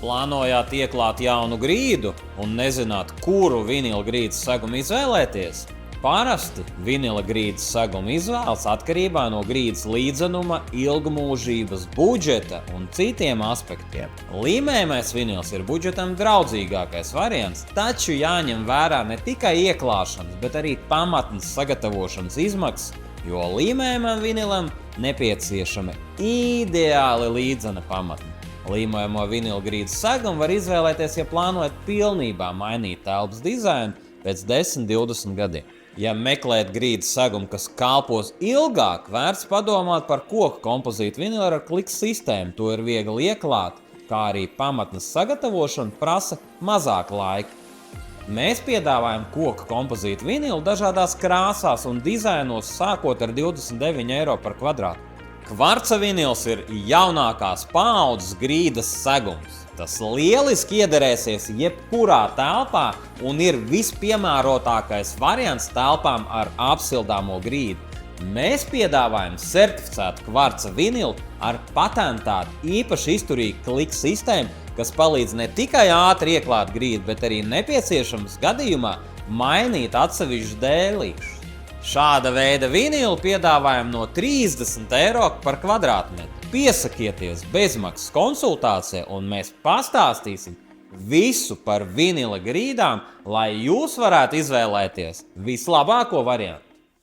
Plānojāt ieklāt jaunu grīdu un nezināt, kuru vinila grīdas segumu izvēlēties? Parasti vinila grīdas seguma izvēles atkarībā no grīdas līdzenuma, ilgmūžības, budžeta un citiem aspektiem. Līmējamais vinils ir budžetam draudzīgākais variants, taču jāņem vērā ne tikai ieklāšanas, bet arī pamatnes sagatavošanas izmaksas, jo līmējamam vinilam nepieciešama ideāli līdzena pamatne. Līmējamo vinila grīdas segumu var izvēlēties, ja plānojat pilnībā mainīt telpas dizainu pēc 10–20 gadiem. Ja meklējat grīdas segumu, kas kalpos ilgāk, vērts padomāt par koku kompozītu vinilu ar kliks sistēmu. To ir viegli ieklāt, kā arī pamatnes sagatavošana prasa mazāk laika. Mēs piedāvājam koku kompozītu vinilu dažādās krāsās un dizainos, sākot ar 29 eiro par kvadrātu. Kvarca vinils ir jaunākās paaudzes grīdas segums. Tas lieliski iederēsies jebkurā telpā un ir vispiemērotākais variants telpām ar apsildāmo grīdu. Mēs piedāvājam certificētu kvarca vinilu ar patentētu īpaši izturīgu kliku sistēmu, kas palīdz ne tikai ātri ieklāt grīdu, bet arī nepieciešams gadījumā mainīt atsevišķus dēlīšus. Šāda veida vinilu piedāvājam no 30 eiro par kvadrātmetru. Piesakieties bezmaksas konsultācijai un mēs pastāstīsim visu par vinila grīdām, lai jūs varētu izvēlēties vislabāko variantu.